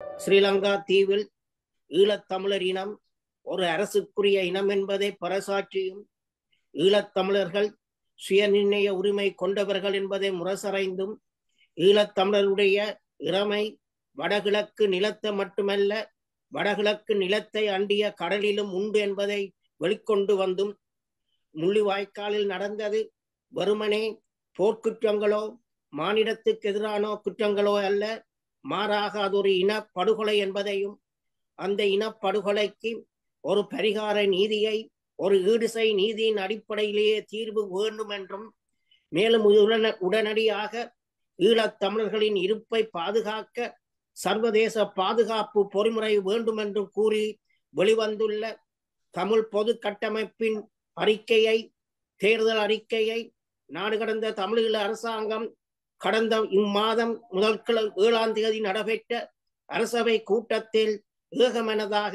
ஸ்ரீலங்கா தீவில் ஈழத்தமிழர் இனம் ஒரு அரசுக்குரிய இனம் என்பதை பறைசாற்றியும் ஈழத்தமிழர்கள் சுயநிர்ணய உரிமை கொண்டவர்கள் என்பதை முரசறைந்தும் ஈழத்தமிழருடைய இறமை வடகிழக்கு நிலத்தை மட்டுமல்ல வடகிழக்கு நிலத்தை அண்டிய கடலிலும் உண்டு என்பதை வெளிக்கொண்டு வந்தும் முள்ளிவாய்க்காலில் நடந்தது வெறுமனே போர்க்குற்றங்களோ மானிடத்துக்கு எதிரான குற்றங்களோ அல்ல, மாறாக அது ஒரு இனப்படுகொலை என்பதையும் அந்த இனப்படுகொலைக்கு ஒரு பரிகார நீதியை ஒரு ஈடுசை நீதியின் அடிப்படையிலேயே தீர்வு வேண்டும் என்றும் மேலும் உடனடியாக ஈழத்தமிழர்களின் இருப்பை பாதுகாக்க சர்வதேச பாதுகாப்பு பொறிமுறை வேண்டும் என்றும் கூறி வெளிவந்துள்ள தமிழ் பொது கட்டமைப்பின் அறிக்கையை தேர்தல் அறிக்கையை நாடு கடந்த தமிழீழ அரசாங்கம் கடந்த இம்மாதம் 7ஆம் தேதி நடைபெற்ற அரசவை கூட்டத்தில் ஏகமனதாக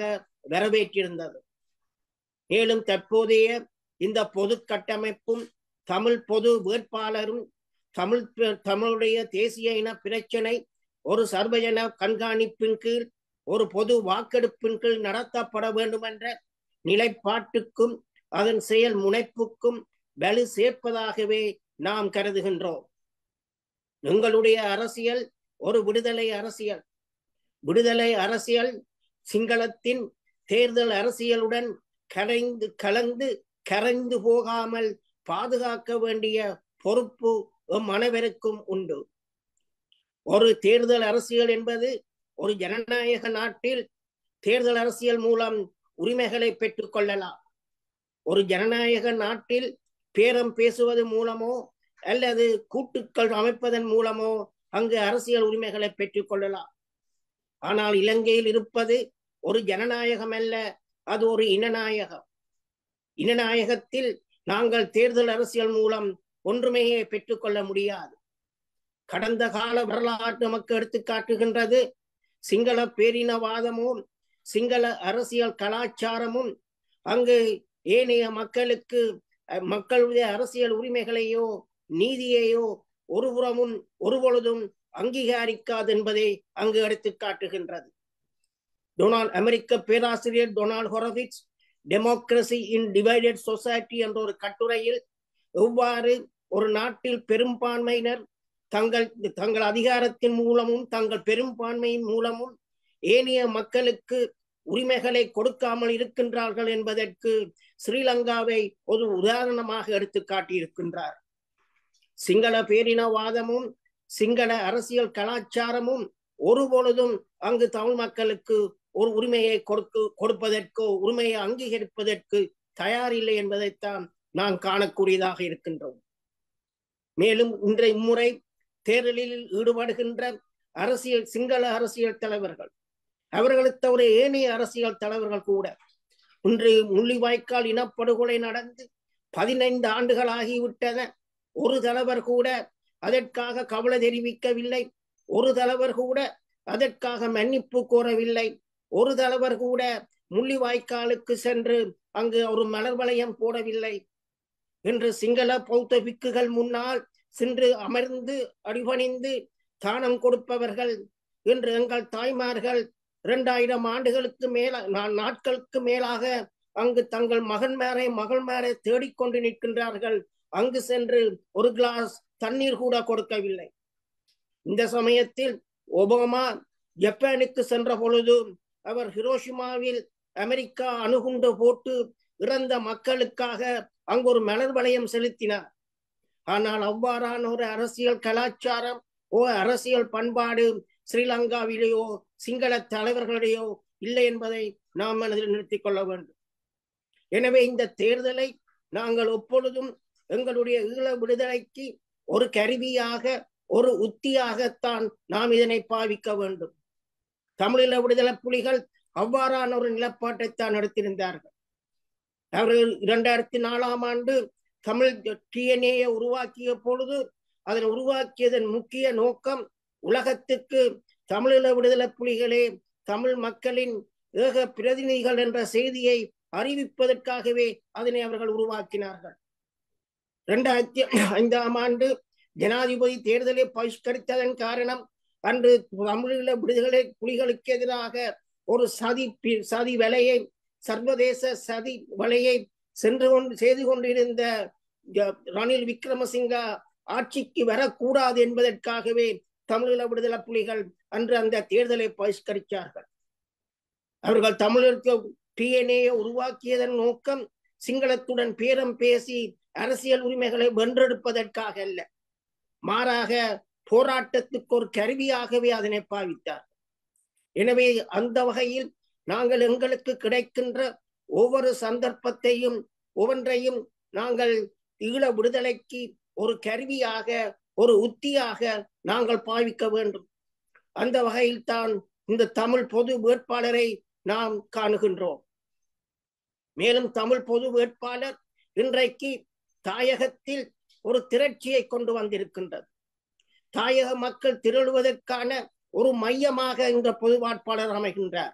வரவேற்றிருந்தது. மேலும் தற்போதைய இந்த பொது கட்டமைப்பும் தமிழ் பொது வேட்பாளரும் தமிழுடைய தேசிய இன பிரச்சனை ஒரு சர்வஜன கண்காணிப்பின் கீழ் ஒரு பொது வாக்கெடுப்பின் கீழ் நடத்தப்பட வேண்டும் என்ற நிலைப்பாட்டுக்கும் அதன் செயல் முனைப்புக்கும் வலு சேர்ப்பதாகவே நாம் கருதுகின்றோம். எங்களுடைய அரசியல் ஒரு விடுதலை அரசியல். விடுதலை அரசியல் சிங்களத்தின் தேர்தல் அரசியலுடன் கரைந்து போகாமல் பாதுகாக்க வேண்டிய பொறுப்பு அனைவருக்கும் உண்டு. ஒரு தேர்தல் அரசியல் என்பது ஒரு ஜனநாயக நாட்டில் தேர்தல் அரசியல் மூலம் உரிமைகளை பெற்றுக் கொள்ளலாம். ஒரு ஜனநாயக நாட்டில் பேரம் பேசுவது மூலமோ அல்லது கூட்டுக்கள் அமைப்பதன் மூலமோ அங்கு அரசியல் உரிமைகளை பெற்றுக் கொள்ளலாம். ஆனால் இலங்கையில் இருப்பது ஒரு ஜனநாயகம் அல்ல, அது ஒரு இனநாயகம். இனநாயகத்தில் நாங்கள் தேர்தல் அரசியல் மூலம் ஒன்றுமையே பெற்றுக்கொள்ள முடியாது. கடந்த கால வரலாற்று நமக்கு எடுத்து காட்டுகின்றது. சிங்கள பேரினவாதமும் சிங்கள அரசியல் கலாச்சாரமும் அங்கு ஏனைய மக்களுடைய அரசியல் உரிமைகளையோ நீதியையோ ஒருபொழுதும் அங்கீகரிக்காது என்பதை அங்கு எடுத்து காட்டுகின்றது. அமெரிக்க பேராசிரியர் டொனால்ட் ஹொரோவிட்ஸ் டெமோக்ரசி இன் டிவைடட் சொசைட்டி என்ற ஒரு கட்டுரையில் எவ்வாறு ஒரு நாட்டில் பெரும்பான்மையினர் தங்கள் அதிகாரத்தின் மூலமும் தங்கள் பெரும்பான்மையின் மூலமும் ஏனைய மக்களுக்கு உரிமைகளை கொடுக்காமல் இருக்கின்றார்கள் என்பதற்கு ஸ்ரீலங்காவை ஒரு உதாரணமாக எடுத்து காட்டியிருக்கின்றார். சிங்கள பேரினவாதமும் சிங்கள அரசியல் கலாச்சாரமும் ஒருபொழுதும் அங்கு தமிழ் மக்களுக்கு ஒரு உரிமையை கொடுப்பதற்கோ உரிமையை அங்கீகரிப்பதற்கு தயாரில்லை என்பதைத்தான் நாம் காணக்கூடியதாக இருக்கின்றோம். மேலும் இன்றைய முறை தேர்தலில் ஈடுபடுகின்ற சிங்கள அரசியல் தலைவர்கள், அவர்களை தவிர ஏனைய அரசியல் தலைவர்கள் கூட இன்று முள்ளிவாய்க்கால் இனப்படுகொலை நடந்து 15 ஆண்டுகள் ஆகிவிட்டன. ஒரு தலைவர் கூட அதற்காக கவலை தெரிவிக்கவில்லை. ஒரு தலைவர் கூட அதற்காக மன்னிப்பு கோரவில்லை. ஒரு தலைவர் கூட முள்ளிவாய்க்காலுக்கு சென்று அங்கு ஒரு மலர் வளையம் போடவில்லை. என்று சிங்கள பௌத்த பிக்குகள் முன்னால் சென்று அமர்ந்து அடிபணிந்து தானம் கொடுப்பவர்கள் என்று எங்கள் தாய்மார்கள் 2000 ஆண்டுகளுக்கு நாட்களுக்கு மேலாக அங்கு தங்கள் மகள்மாரை தேடிக்கொண்டு நிற்கின்றார்கள். அங்கு சென்று ஒரு கிளாஸ் தண்ணீர் கூட கொடுக்கவில்லை. இந்த சமயத்தில் ஒபாமா ஜப்பானுக்கு சென்ற பொழுது அவர் ஹிரோஷிமாவில் அமெரிக்கா அணுகுண்டு போட்டு இறந்த மக்களுக்காக அங்கு ஒரு மலர் வளையம் செலுத்தினார். ஆனால் அவ்வாறான ஒரு அரசியல் கலாச்சாரம் அரசியல் பண்பாடு ஸ்ரீலங்காவிலேயோ சிங்கள தலைவர்களிடையோ இல்லை என்பதை நாம் மனதில் நிறுத்திக் கொள்ள வேண்டும். எனவே இந்த தேர்தலை நாங்கள் எப்பொழுதும் எங்களுடைய ஈழ விடுதலைக்கு ஒரு கருவியாக ஒரு உத்தியாகத்தான் நாம் இதனை பாவிக்க வேண்டும். தமிழீழ விடுதலை புலிகள் அவ்வாறான ஒரு நிலப்பாட்டைத்தான் எடுத்திருந்தார்கள். அவர்கள் 2004ஆம் ஆண்டு தமிழ் டிஎன்ஏயை உருவாக்கிய பொழுது அதனை உருவாக்கியதன் முக்கிய நோக்கம் உலகத்துக்கு தமிழீழ விடுதலை புலிகளே தமிழ் மக்களின் ஏக பிரதிநிதிகள் என்ற செய்தியை அறிவிப்பதற்காகவே அதனை அவர்கள் உருவாக்கினார்கள். 2005ஆம் ஆண்டு ஜனாதிபதி தேர்தலை பகிஷ்கரித்ததன் காரணம் அன்று தமிழீழ விடுதலை புலிகளுக்கு எதிராக ஒரு சதி வலையை, சர்வதேச சதி வலையை செய்து கொண்டிருந்த ரணில் விக்ரமசிங்க ஆட்சிக்கு வரக்கூடாது என்பதற்காகவே தமிழீழ விடுதலை புலிகள் அன்று அந்த தேர்தலை பகிஷ்கரித்தார்கள். அவர்கள் தமிழருக்கு டிஎன்ஏ உருவாக்கியதன் நோக்கம் சிங்களத்துடன் பேரம் பேசி அரசியல் உரிமைகளை வென்றெடுப்பதற்காக அல்ல, மாறாக போராட்டத்துக்கு ஒரு கருவியாகவே அதனை பாவித்தார். எனவே அந்த வகையில் நாங்கள் எங்களுக்கு கிடைக்கின்ற ஒவ்வொரு சந்தர்ப்பத்தையும் ஒவ்வொன்றையும் நாங்கள் ஈழ விடுதலைக்கு ஒரு கருவியாக, ஒரு உத்தியாக நாங்கள் பாவிக்க வேண்டும். அந்த வகையில் தான் இந்த தமிழ் பொது வேட்பாளரை நாம் காணுகின்றோம். மேலும் தமிழ் பொது வேட்பாளர் இன்றைக்கு தாயகத்தில் ஒரு திரட்சியை கொண்டு வந்திருக்கின்றது. தாயக மக்கள் திரளுவதற்கான ஒரு மையமாக இந்த பொது வேட்பாளர் அமைகின்றார்.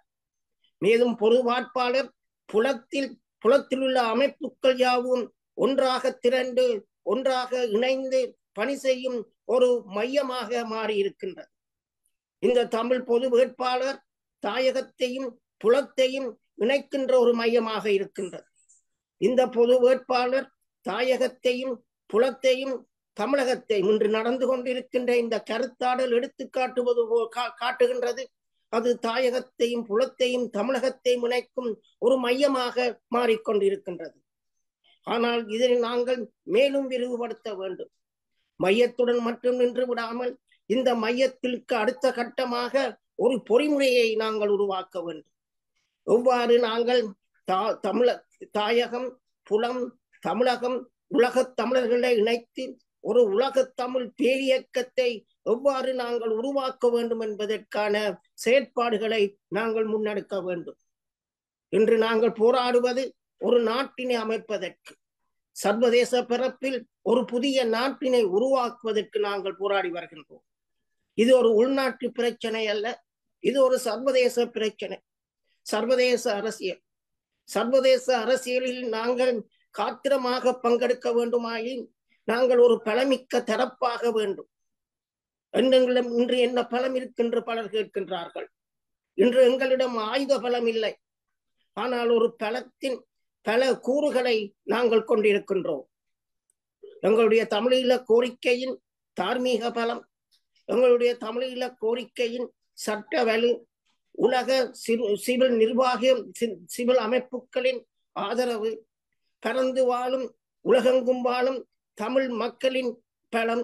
மேலும் பொது வேட்பாளர் புலத்தில் உள்ள அமைப்புகள் யாவும் ஒன்றாக திரண்டு ஒன்றாக இணைந்து பணி செய்யும் ஒரு மையமாக மாறி இருக்கின்றது. இந்த தமிழ் பொது வேட்பாளர் தாயகத்தையும் புலத்தையும் இணைக்கின்ற ஒரு மையமாக இருக்கின்றது. இந்த பொது வேட்பாளர் தாயகத்தையும் புலத்தையும் தமிழகத்தையும் இன்று நடந்து கொண்டிருக்கின்ற இந்த கருத்தாடல் எடுத்து காட்டுகின்றது. அது தாயகத்தையும் புலத்தையும் தமிழகத்தையும் இணைக்கும் ஒரு மையமாக மாறிக்கொண்டிருக்கின்றது. ஆனால் இதனை நாங்கள் மேலும் விரிவுபடுத்த வேண்டும். மையத்துடன் மட்டும் நின்று விடாமல் இந்த மையத்திற்கு அடுத்த கட்டமாக ஒரு பொறிமுறையை நாங்கள் உருவாக்க வேண்டும். எவ்வாறு நாங்கள் தாயகம், புலம், தமிழகம், உலகத் தமிழர்களை இணைத்து ஒரு உலகத் தமிழ் பேரியக்கத்தை எவ்வாறு நாங்கள் உருவாக்க வேண்டும் என்பதற்கான செயற்பாடுகளை நாங்கள் முன்னெடுக்க வேண்டும். இன்று நாங்கள் போராடுவது ஒரு நாட்டினை அமைப்பதற்கு, சர்வதேச பரப்பில் ஒரு புதிய நாட்டினை உருவாக்குவதற்கு நாங்கள் போராடி வருகின்றோம். இது ஒரு உள்நாட்டு பிரச்சனை அல்ல, இது ஒரு சர்வதேச பிரச்சனை, சர்வதேச அரசியல். சர்வதேச அரசியலில் நாங்கள் காத்திரமாக பங்கெடுக்க வேண்டுமாயின் நாங்கள் ஒரு பலமிக்க தரப்பாக வேண்டும். எங்களிடம் இன்று என்ன பலம் இருக்கின்ற பலர் கேட்கின்றார்கள். இன்று எங்களிடம் ஆயுத பலம் இல்லை, ஆனால் ஒரு பலத்தின் பல கூறுகளை நாங்கள் கொண்டிருக்கின்றோம். எங்களுடைய தமிழீழ கோரிக்கையின் தார்மீக பலம், எங்களுடைய தமிழீழ கோரிக்கையின் சட்ட வலு, உலக சிவில் நிர்வாகம், சிவில் அமைப்புகளின் ஆதரவு, பறந்து வாழும் உலகெங்கும் வாழும் தமிழ் மக்களின் பலம்,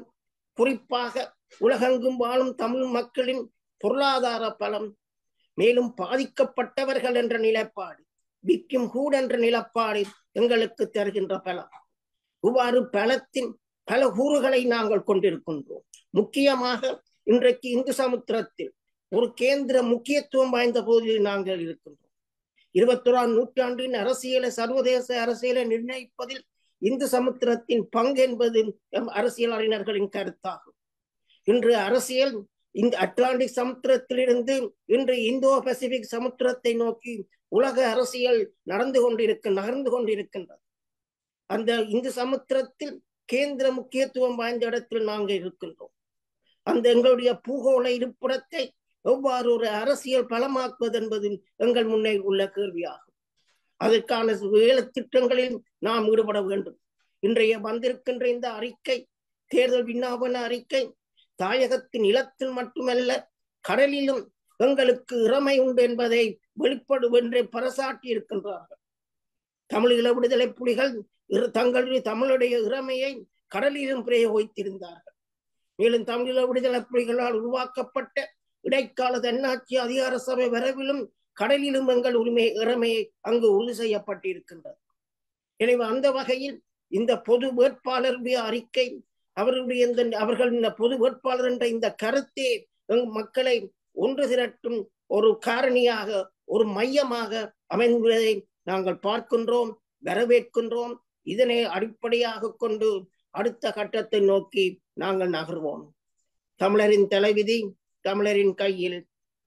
குறிப்பாக உலகெங்கும் வாழும் தமிழ் மக்களின் பொருளாதார பலம், மேலும் பாதிக்கப்பட்டவர்கள் என்ற நிலைப்பாடு, விக்கும் கூட என்ற நிலப்பாடு எங்களுக்கு தருகின்ற பலம். இவ்வாறு பலத்தின் பல கூறுகளை நாங்கள் கொண்டிருக்கின்றோம். முக்கியமாக இன்றைக்கு இந்து சமுத்திரத்தில் ஒரு கேந்திர முக்கியத்துவம் வாய்ந்த பகுதியில் நாங்கள் இருக்கின்றோம். 21ஆம் நூற்றாண்டின் அரசியலை, சர்வதேச அரசியலை நிர்ணயிப்பதில் இந்து சமுத்திரத்தின் பங்கு என்பது அரசியல் அறிஞர்களின் கருத்தாகும். இன்று அரசியல் இந்த அட்லாண்டிக் சமுத்திரத்திலிருந்து இன்று இந்தோ பசிபிக் சமுத்திரத்தை நோக்கி உலக அரசியல் நகர்ந்து கொண்டிருக்கின்றது. அந்த இந்து சமுத்திரத்தில் கேந்திர முக்கியத்துவம் வாய்ந்த இடத்தில் நாங்கள் இருக்கின்றோம். அந்த எங்களுடைய பூகோள இருப்பிடத்தை எவ்வாறு ஒரு அரசியல் பலமாக்குவது என்பது எங்கள் முன்னே உள்ள கேள்வியாகும். அதற்கான வேலை திட்டங்களில் நாம் ஈடுபட வேண்டும். இன்றைய வந்திருக்கின்ற இந்த அறிக்கை, தேர்தல் விஞ்ஞாபன அறிக்கை, தாயகத்தின் நிலத்தில் மட்டுமல்ல கடலிலும் எங்களுக்கு இறமை உண்டு என்பதை வெளிப்படுவென்றே பறைசாட்டி இருக்கின்றார்கள். தமிழீழ விடுதலை புலிகள் தமிழுடைய இறமையை கடலிலும் பிரயோகித்திருந்தார்கள். மேலும் தமிழீழ விடுதலை புலிகளால் உருவாக்கப்பட்ட இடைக்கால தன்னாட்சி அதிகார சபை வரவிலும் கடலிலும் எங்கள் இறமையை அங்கு உறுதி செய்யப்பட்டிருக்கின்றது. எனவே அந்த வகையில் இந்த பொது வேட்பாளருடைய அறிக்கை, அவர்கள் இந்த பொது வேட்பாளர் என்ற இந்த கருத்தே மக்களை ஒன்று திரட்டும் ஒரு காரணியாக, ஒரு மையமாக அமைந்ததை நாங்கள் பார்க்கின்றோம், வரவேற்கின்றோம். இதனை அடிப்படையாக கொண்டு அடுத்த கட்டத்தை நோக்கி நாங்கள் நகர்வோம். தமிழரின் தலைவிதி தமிழரின் கையில்,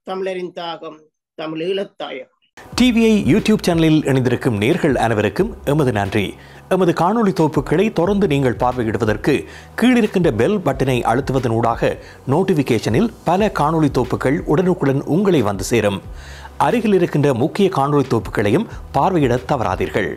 தமிழரின் தாகம் தமிழீழத்தாயம். டிவிஐ யூடியூப் சேனலில் இணைந்திருக்கும் நேர்கள் அனைவருக்கும் எமது நன்றி. எமது காணொளி தொகுப்புகளை தொடர்ந்து நீங்கள் பார்வையிடுவதற்கு கீழிருக்கின்ற பெல் பட்டனை அழுத்துவதனூடாக நோட்டிபிகேஷனில் பல காணொளி தொகுப்புகள் உடனுக்குடன் உங்களை வந்து சேரும். அருகில் இருக்கின்ற முக்கிய காணொளி தொகுப்புகளையும் பார்வையிட தவறாதீர்கள்.